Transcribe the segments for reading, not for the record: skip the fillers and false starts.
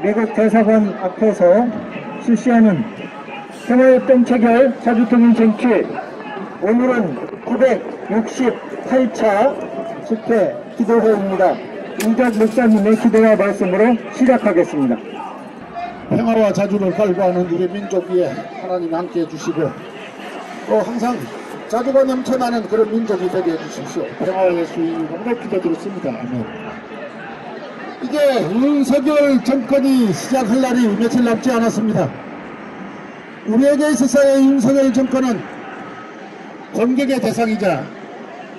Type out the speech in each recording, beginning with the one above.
미국 대사관 앞에서 실시하는 평화협정 체결 자주통일 쟁취, 오늘은 968차 집회 기도회입니다. 이작 목사님의 기도와 말씀으로 시작하겠습니다. 평화와 자주를 갈구하는 우리 민족 위에 하나님 함께해 주시고, 또 항상 자주가 넘쳐나는 그런 민족이 되게 해주십시오. 평화와 예수의 이름으로 기도드렸습니다. 아멘. 이제 윤석열 정권이 시작할 날이 며칠 남지 않았습니다. 우리에게 있어서의 윤석열 정권은 공격의 대상이자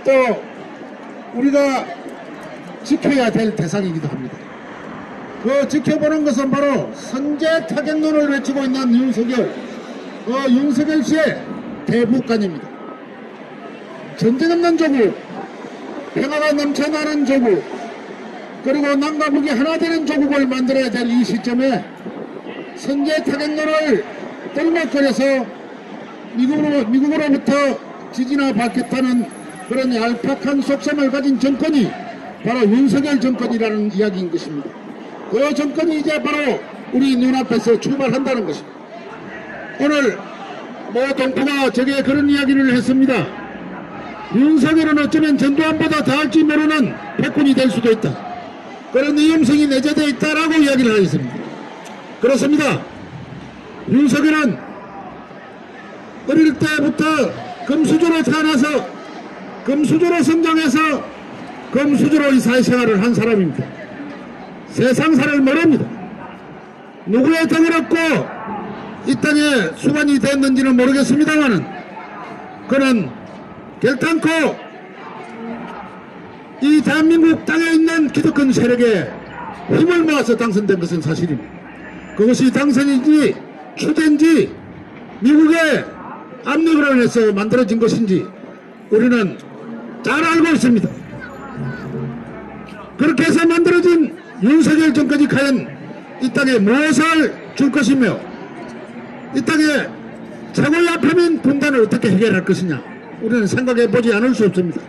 또 우리가 지켜야 될 대상이기도 합니다. 그 지켜보는 것은 바로 선제 타격론을 외치고 있는 윤석열, 윤석열 씨의 대북관입니다. 전쟁 없는 조국, 평화가 넘쳐나는 조국, 그리고 남과 북이 하나 되는 조국을 만들어야 될 이 시점에 선제 타격론을 떨먹거려서 미국으로부터 지지나 받겠다는 그런 얄팍한 속셈을 가진 정권이 바로 윤석열 정권이라는 이야기인 것입니다. 그 정권이 이제 바로 우리 눈앞에서 출발한다는 것입니다. 오늘 동포가 저게 그런 이야기를 했습니다. 윤석열은 어쩌면 전두환보다 더할지 모르는 패권이 될 수도 있다. 그런 위험성이 내재되어 있다라고 이야기를 하였습니다. 그렇습니다. 윤석열은 어릴 때부터 금수저로 태어나서 금수저로 성장해서 금수저로 이 사회생활을 한 사람입니다. 세상사를 모릅니다. 누구의 덕을 얻고 이 땅에 수반이 됐는지는 모르겠습니다만은 그는 결단코 이 대한민국 땅에 있는 기득권 세력에 힘을 모아서 당선된 것은 사실입니다. 그것이 당선인지 추대인지 미국의 압력을 해서 만들어진 것인지 우리는 잘 알고 있습니다. 그렇게 해서 만들어진 윤석열 정권이 과연 이 땅에 무엇을 줄 것이며 이 땅에 최고의 아픔인 분단을 어떻게 해결할 것이냐 우리는 생각해보지 않을 수 없습니다.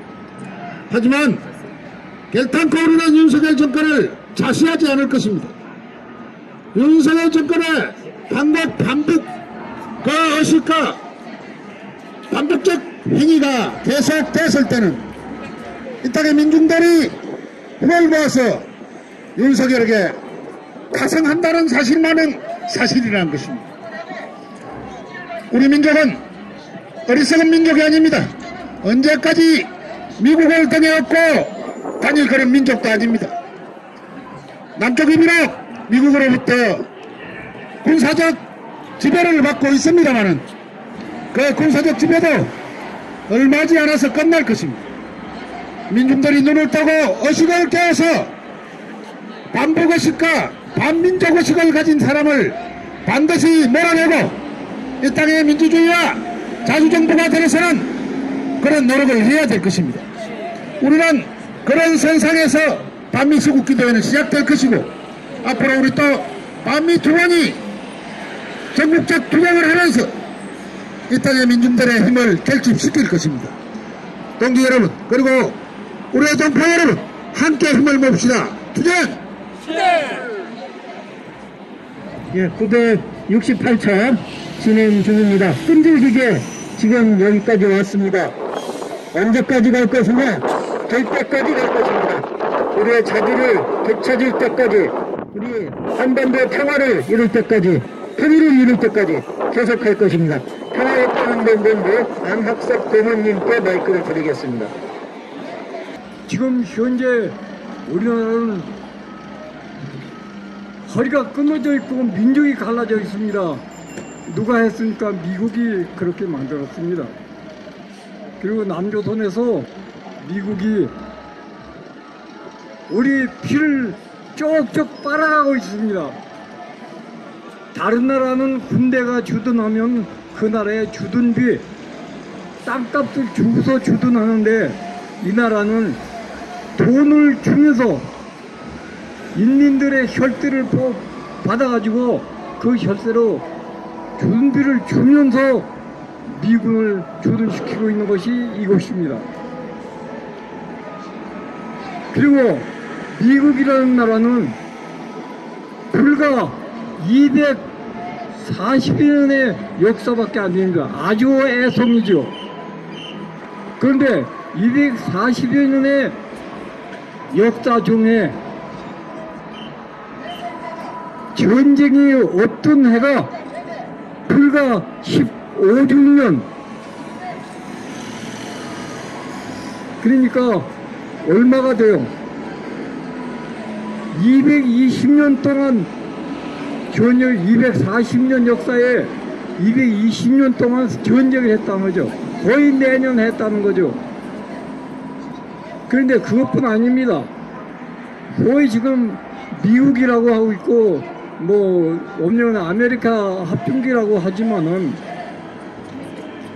하지만 결단코 우리는 윤석열 정권을 자시하지 않을 것입니다. 윤석열 정권의 반복 그 의식과 반복적 행위가 계속됐을 때는 이 땅의 민중들이 힘을 모아서 윤석열에게 가성한다는 사실만은 사실이라는 것입니다. 우리 민족은 어리석은 민족이 아닙니다. 언제까지 미국을 등에 업고 다닐 그런 민족도 아닙니다. 남쪽이 비록 미국으로부터 군사적 지배를 받고 있습니다만은 그 군사적 지배도 얼마지 않아서 끝날 것입니다. 민중들이 눈을 뜨고 의식을 깨워서 반복의식과 반민족의식을 가진 사람을 반드시 몰아내고 이 땅의 민주주의와 자주정부가 되어서는 그런 노력을 해야 될 것입니다. 우리는 그런 선상에서 반미시국기대회는 시작될 것이고 앞으로 우리 또 반미 투쟁이 전국적 투쟁을 하면서 이 땅의 민중들의 힘을 결집시킬 것입니다. 동지 여러분 그리고 우리의 동포 여러분 함께 힘을 모읍시다. 투쟁! 예, 968차 진행 중입니다. 끈질기게 지금 여기까지 왔습니다. 언제까지 갈 것이냐? 될 때까지 갈 것입니다. 우리의 자주를 되찾을 때까지, 우리 한반도 평화를 이룰 때까지, 통일을 이룰 때까지 계속할 것입니다. 평화협정연구본부 안학석 대원님께 마이크를 드리겠습니다. 지금 현재 우리나라는 허리가 끊어져 있고 민족이 갈라져 있습니다. 누가 했으니까 미국이 그렇게 만들었습니다. 그리고 남조선에서 미국이 우리 피를 쪽쪽 빨아가고 있습니다. 다른 나라는 군대가 주둔하면 그 나라에 주둔비 땅값을 주고서 주둔하는데 이 나라는 돈을 주면서 인민들의 혈세를 받아가지고 그 혈세로 주둔비를 주면서 미군을 주둔시키고 있는 것이 이것입니다. 그리고 미국이라는 나라는 불과 240년의 역사밖에 안 됩니다. 아주 애송이죠. 그런데 240여 년의 역사 중에 전쟁이 없던 해가 불과 15주년. 그러니까 얼마가 돼요? 220년 동안 전쟁, 240년 역사에 220년 동안 전쟁을 했다는 거죠. 거의 매년 했다는 거죠. 그런데 그것뿐 아닙니다. 거의 지금 미국이라고 하고 있고 뭐 엄연한 아메리카 합중기라고 하지만은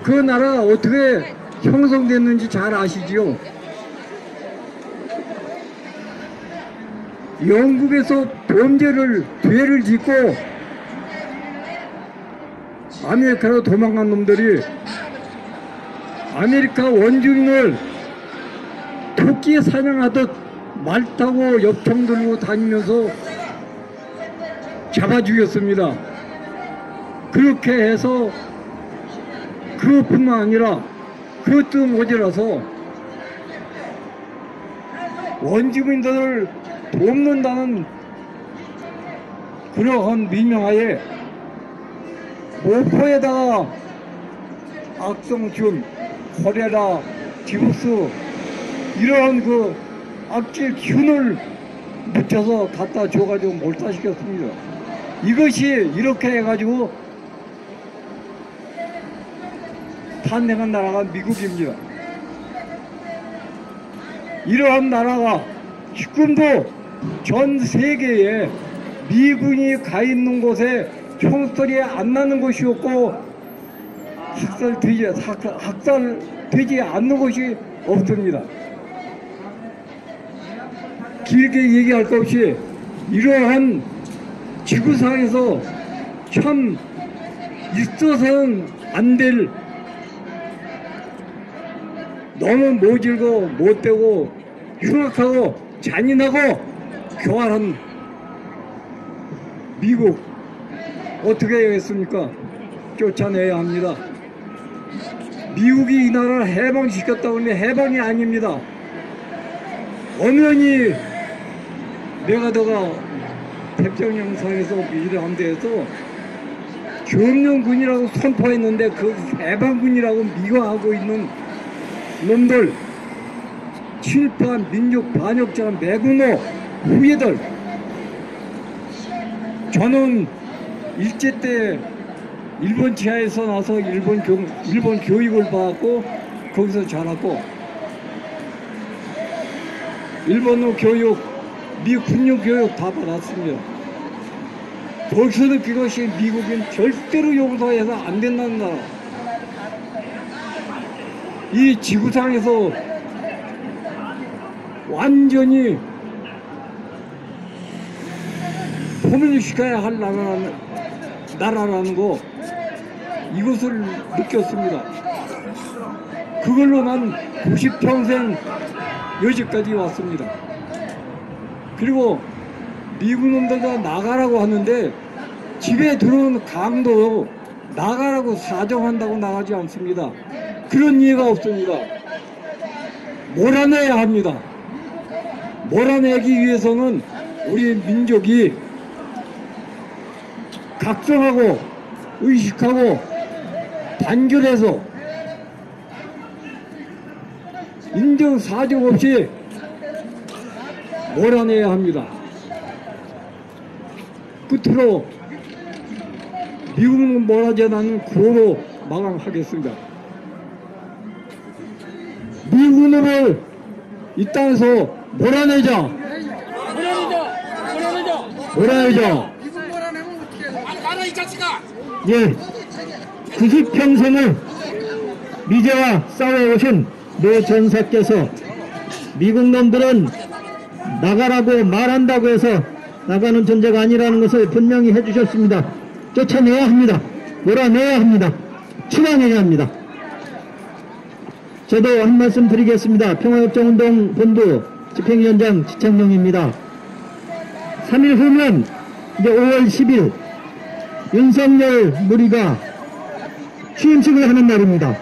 그 나라 어떻게 형성됐는지 잘 아시지요? 영국에서 죄를 짓고 아메리카로 도망간 놈들이 아메리카 원주민을 토끼 사냥하듯 말 타고 엽총 들고 다니면서 잡아 죽였습니다. 그렇게 해서 그것뿐만 아니라 그것도 모자라서 원주민들을 돕는다는 그러한 미명하에 모포에다가 악성균, 콜레라, 디부스 이러한 그 악질균을 묻혀서 갖다 줘가지고 몰살시켰습니다. 이것이 이렇게 해가지고 탄생한 나라가 미국입니다. 이러한 나라가 지금도 전 세계에 미군이 가 있는 곳에 총소리 안 나는 곳이 없고 학살되지 않는 곳이 없습니다. 길게 얘기할 것 없이 이러한 지구상에서 참 있어서는 안 될 너무 모질고 못되고 흉악하고 잔인하고 교활한 미국 어떻게 해야겠습니까? 쫓아내야 합니다. 미국이 이 나라를 해방시켰다고 하는데 해방이 아닙니다. 엄연히 메가더가 태평양상에서 미래한 데에서 점령군이라고 선포했는데 그 해방군이라고 미화하고 있는 놈들, 친일파 민족 반역자 매국노 후예들. 저는 일제 때 일본 지하에서 나서 일본 교육을 받았고 거기서 자랐고 일본어 교육, 미국 군용 교육 다 받았습니다. 거기서는 그것이 미국인 절대로 용서해서 안 된다는 나라. 이 지구상에서 완전히 포멸시켜야 할 나라라는 거 이것을 느꼈습니다. 그걸로 난 90평생 여기까지 왔습니다. 그리고 미국 놈들과 나가라고 하는데 집에 들어오는 강도 나가라고 사정한다고 나가지 않습니다. 그런 이해가 없습니다. 몰아내야 합니다. 몰아내기 위해서는 우리 민족이 각성하고 의식하고 단결해서 인정사정 없이 몰아내야 합니다. 끝으로 미국은 몰아내지 않는 구호로 마감하겠습니다. 미군을 이 땅에서 몰아내자. 몰아내자. 나라 이 자식아. 예, 90평생을 미제와 싸워오신 노 전사께서 미국 놈들은 나가라고 말한다고 해서 나가는 존재가 아니라는 것을 분명히 해주셨습니다. 쫓아내야 합니다. 몰아내야 합니다. 추방해야 합니다. 저도 한 말씀 드리겠습니다. 평화협정운동 본부 집행위원장 지창룡입니다. 3일 후면 이제 5월 10일 윤석열 무리가 취임식을 하는 날입니다.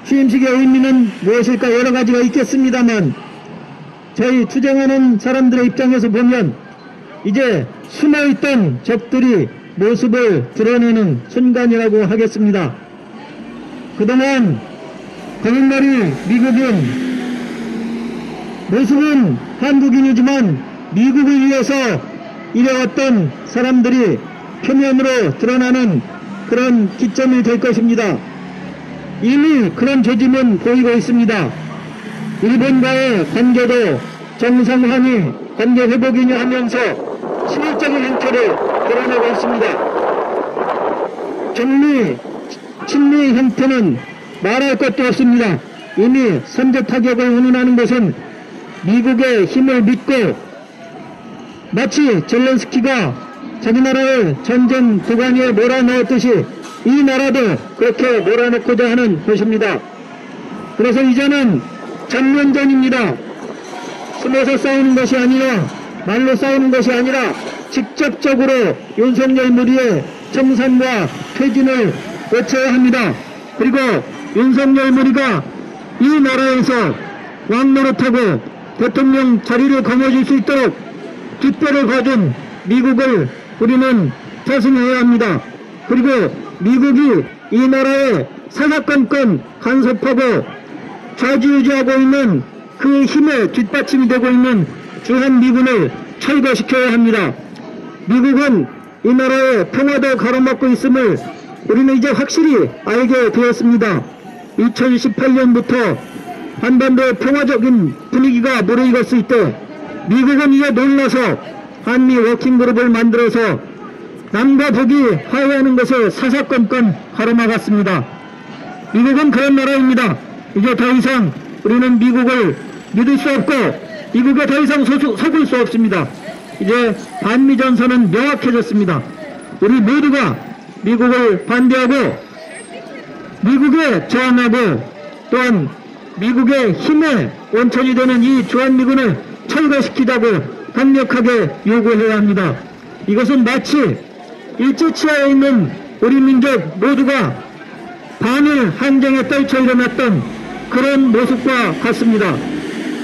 취임식의 의미는 무엇일까? 여러 가지가 있겠습니다만 저희 투쟁하는 사람들의 입장에서 보면 이제 숨어있던 적들이 모습을 드러내는 순간이라고 하겠습니다. 그동안 거짓말이 미국인, 모습은 한국인이지만 미국을 위해서 일해왔던 사람들이 표면으로 드러나는 그런 기점이 될 것입니다. 이미 그런 조짐은 보이고 있습니다. 일본과의 관계도 정상화니 관계 회복이니 하면서 실질적인 형태를 드러내고 있습니다. 친미 형태는 말할 것도 없습니다. 이미 선제 타격을 운운하는 것은 미국의 힘을 믿고 마치 젤렌스키가 자기 나라를 전쟁 도가니에 몰아넣었듯이 이 나라도 그렇게 몰아넣고자 하는 것입니다. 그래서 이제는 전면전입니다. 숨어서 싸우는 것이 아니라 말로 싸우는 것이 아니라 직접적으로 윤석열 무리의 청산과 퇴진을 외쳐야 합니다. 그리고 윤석열 무리가 이 나라에서 왕노릇하고 대통령 자리를 거머쥘 수 있도록 뒷배를 봐준 미국을 우리는 타승해야 합니다. 그리고 미국이 이 나라에 사사건건 간섭하고 좌지우지하고 있는 그 힘에 뒷받침이 되고 있는 주한미군을 철거시켜야 합니다. 미국은 이 나라의 평화도 가로막고 있음을 우리는 이제 확실히 알게 되었습니다. 2018년부터 한반도의 평화적인 분위기가 무르익었을 때 미국은 이제 놀라서 한미 워킹그룹을 만들어서 남과 북이 화해하는 것을 사사건건 가로막았습니다. 미국은 그런 나라입니다. 이제 더 이상 우리는 미국을 믿을 수 없고 미국에 더 이상 속을 수 없습니다. 이제 반미전선은 명확해졌습니다. 우리 모두가 미국을 반대하고 미국에 저항하고 또한 미국의 힘의 원천이 되는 이 주한미군을 철거시키자고 강력하게 요구해야 합니다. 이것은 마치 일제치하에 있는 우리 민족 모두가 반일 항쟁에 떨쳐 일어났던 그런 모습과 같습니다.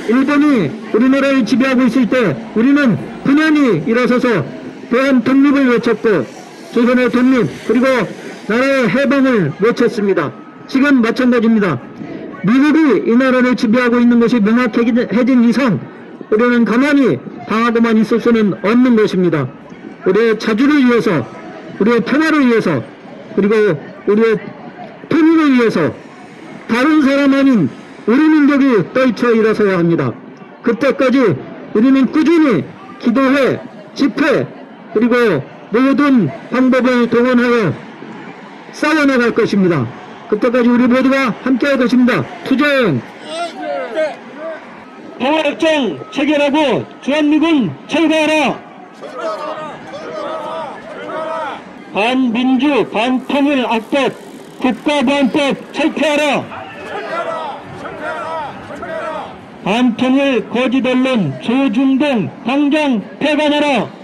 일본이 우리나라를 지배하고 있을 때 우리는 분연히 일어서서 대한 독립을 외쳤고 조선의 독립 그리고 나라의 해방을 외쳤습니다. 지금 마찬가지입니다. 미국이 이 나라를 지배하고 있는 것이 명확해진 이상 우리는 가만히 당하고만 있을 수는 없는 것입니다. 우리의 자주를 위해서 우리의 평화를 위해서 그리고 우리의 통일을 위해서 다른 사람 아닌 우리 민족이 떨쳐 일어서야 합니다. 그때까지 우리는 꾸준히 기도회, 집회 그리고 모든 방법을 동원하여 싸워나갈 것입니다. 그때까지 우리 모두가 함께할 것입니다. 투쟁! 평화협정 체결하고 주한미군 철거하라! 반민주 반통일 악법 국가보안법 철폐하라! 반통일 거짓 언론 조중동 당장 폐간하라!